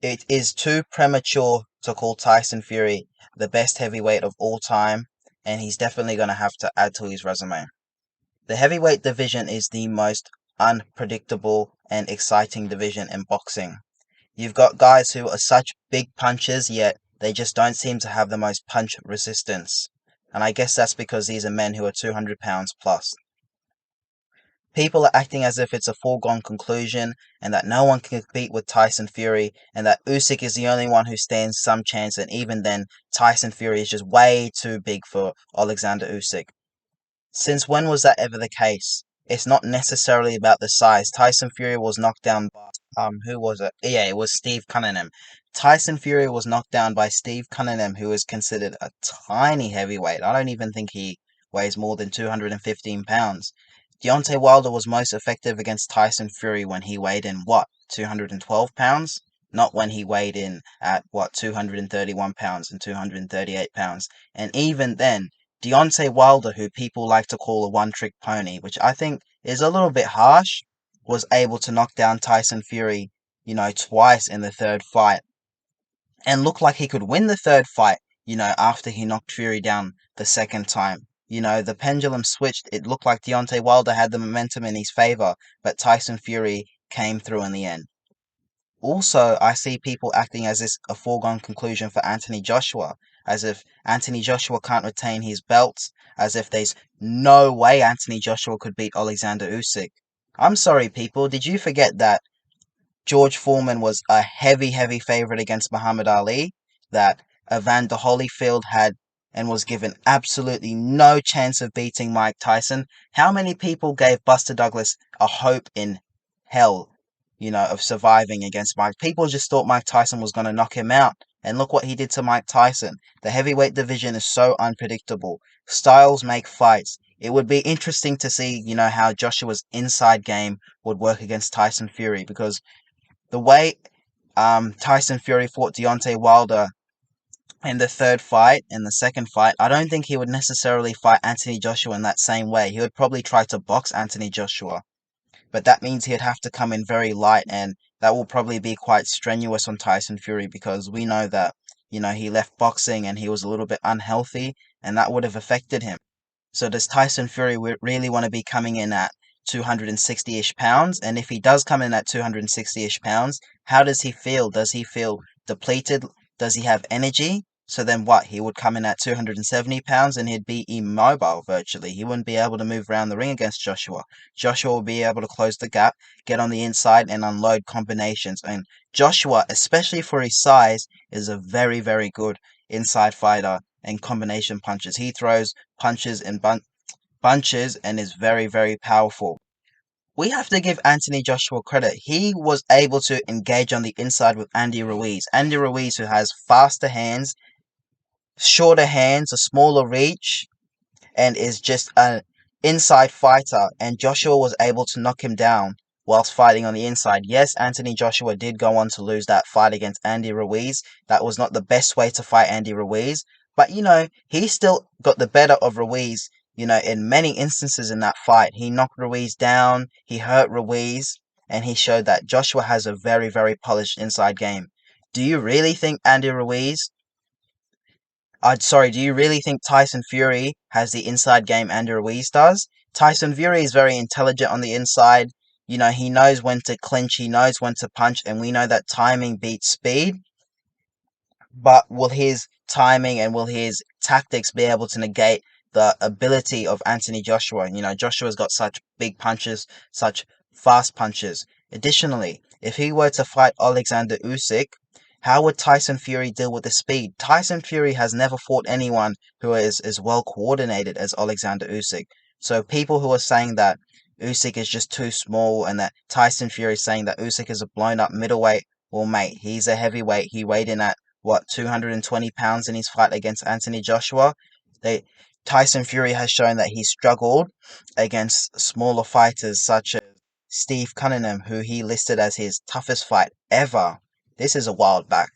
It is too premature to call Tyson Fury the best heavyweight of all time, and he's definitely going to have to add to his resume. The heavyweight division is the most unpredictable and exciting division in boxing. You've got guys who are such big punchers, yet they just don't seem to have the most punch resistance. And I guess that's because these are men who are 200 pounds plus. People are acting as if it's a foregone conclusion and that no one can compete with Tyson Fury and that Usyk is the only one who stands some chance, and even then Tyson Fury is just way too big for Alexander Usyk. Since when was that ever the case? It's not necessarily about the size. Tyson Fury was knocked down by who was it? Yeah, it was Steve Cunningham. Tyson Fury was knocked down by Steve Cunningham, who is considered a tiny heavyweight. I don't even think he weighs more than 215 pounds. Deontay Wilder was most effective against Tyson Fury when he weighed in what, 212 pounds? Not when he weighed in at what, 231 pounds and 238 pounds. And even then, Deontay Wilder, who people like to call a one-trick pony, which I think is a little bit harsh, was able to knock down Tyson Fury, twice in the third fight, and looked like he could win the third fight, after he knocked Fury down the second time. The pendulum switched. It looked like Deontay Wilder had the momentum in his favor, but Tyson Fury came through in the end. Also, I see people acting as this a foregone conclusion for Anthony Joshua, as if Anthony Joshua can't retain his belts, as if there's no way Anthony Joshua could beat Alexander Usyk. I'm sorry, people, did you forget that George Foreman was a heavy, heavy favorite against Muhammad Ali? That Evander Holyfield had and was given absolutely no chance of beating Mike Tyson? How many people gave Buster Douglas a hope in hell, of surviving against Mike? People just thought Mike Tyson was going to knock him out. And look what he did to Mike Tyson. The heavyweight division is so unpredictable. Styles make fights. It would be interesting to see, how Joshua's inside game would work against Tyson Fury, because the way Tyson Fury fought Deontay Wilder in the third fight, in the second fight, I don't think he would necessarily fight Anthony Joshua in that same way. He would probably try to box Anthony Joshua, but that means he'd have to come in very light, and that will probably be quite strenuous on Tyson Fury, because we know that, he left boxing and he was a little bit unhealthy, and that would have affected him. So does Tyson Fury really want to be coming in at 260-ish pounds? And if he does come in at 260-ish pounds, how does he feel? Does he feel depleted? Does he have energy? So then what? He would come in at 270 pounds and he'd be immobile virtually. He wouldn't be able to move around the ring against Joshua. Joshua will be able to close the gap, get on the inside, and unload combinations. And Joshua, especially for his size, is a very, very good inside fighter and combination punches. He throws punches and bunches and is very, very powerful. We have to give Anthony Joshua credit. He was able to engage on the inside with Andy Ruiz. Andy Ruiz, who has faster hands, shorter hands, a smaller reach, and is just an inside fighter. And Joshua was able to knock him down whilst fighting on the inside. Yes, Anthony Joshua did go on to lose that fight against Andy Ruiz. That was not the best way to fight Andy Ruiz. But, he still got the better of Ruiz, in many instances in that fight. He knocked Ruiz down, he hurt Ruiz, and he showed that Joshua has a very, very polished inside game. Do you really think Andy Ruiz do you really think Tyson Fury has the inside game Andy Ruiz does? Tyson Fury is very intelligent on the inside. He knows when to clinch, he knows when to punch, and we know that timing beats speed. But will his timing and will his tactics be able to negate the ability of Anthony Joshua? Joshua's got such big punches, such fast punches. Additionally, if he were to fight Alexander Usyk, how would Tyson Fury deal with the speed? Tyson Fury has never fought anyone who is as well coordinated as Alexander Usyk. So people who are saying that Usyk is just too small and that Tyson Fury is saying that Usyk is a blown up middleweight, well, mate, he's a heavyweight. He weighed in at what, 220 pounds in his fight against Anthony Joshua. They Tyson Fury has shown that he struggled against smaller fighters such as Steve Cunningham, who he listed as his toughest fight ever. This is a while back.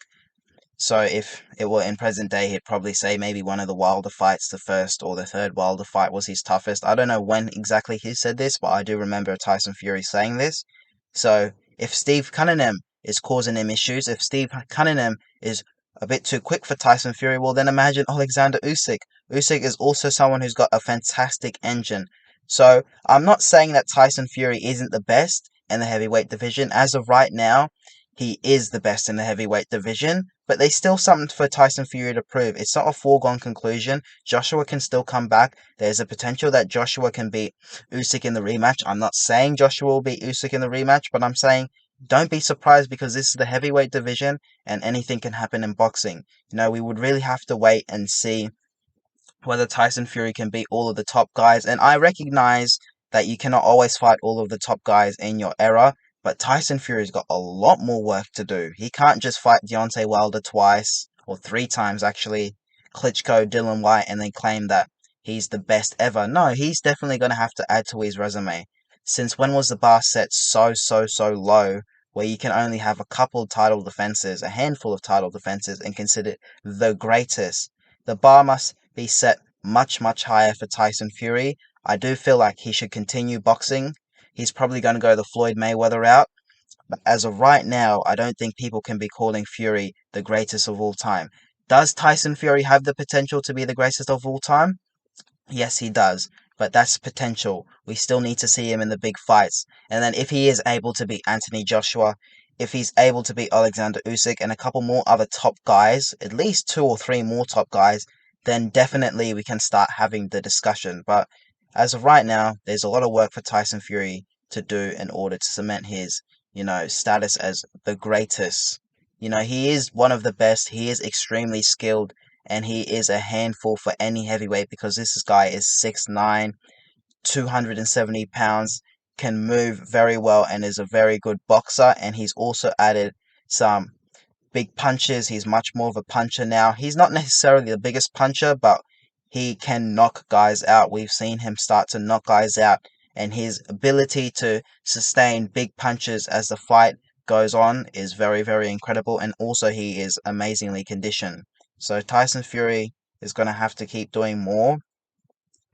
So if it were in present day, he'd probably say maybe one of the Wilder fights, the first or the third Wilder fight, was his toughest. I don't know when exactly he said this, but I do remember Tyson Fury saying this. So if Steve Cunningham is causing him issues. If Steve Cunningham is a bit too quick for Tyson Fury, well then imagine Alexander Usyk. Usyk is also someone who's got a fantastic engine. So I'm not saying that Tyson Fury isn't the best in the heavyweight division. As of right now, he is the best in the heavyweight division, but there's still something for Tyson Fury to prove. It's not a foregone conclusion. Joshua can still come back. There's a potential that Joshua can beat Usyk in the rematch. I'm not saying Joshua will beat Usyk in the rematch, but I'm saying don't be surprised because this is the heavyweight division and anything can happen in boxing. We would really have to wait and see whether Tyson Fury can beat all of the top guys. And I recognize that you cannot always fight all of the top guys in your era, but Tyson Fury's got a lot more work to do. He can't just fight Deontay Wilder twice, or three times actually, Klitschko, Dylan White, and then claim that he's the best ever. No, he's definitely going to have to add to his resume. Since when was the bar set so low where you can only have a couple title defenses, a handful of title defenses, and consider the greatest? The bar must be set much higher for Tyson Fury. I do feel like he should continue boxing. He's probably going to go the Floyd Mayweather route. But as of right now, I don't think people can be calling Fury the greatest of all time. Does Tyson Fury have the potential to be the greatest of all time? Yes, he does. But that's potential. We still need to see him in the big fights. And then if he is able to beat Anthony Joshua, if he's able to beat Alexander Usyk and a couple more other top guys, at least two or three more top guys, then definitely we can start having the discussion. But as of right now, there's a lot of work for Tyson Fury to do in order to cement his, status as the greatest. He is one of the best. He is extremely skilled and he is a handful for any heavyweight because this guy is 6'9", 270 pounds, can move very well, and is a very good boxer. And he's also added some big punches. He's much more of a puncher now. He's not necessarily the biggest puncher, but he can knock guys out. We've seen him start to knock guys out, and his ability to sustain big punches as the fight goes on is very incredible. And also, he is amazingly conditioned. So Tyson Fury is going to have to keep doing more.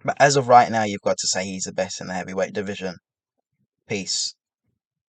But as of right now, you've got to say he's the best in the heavyweight division. Peace.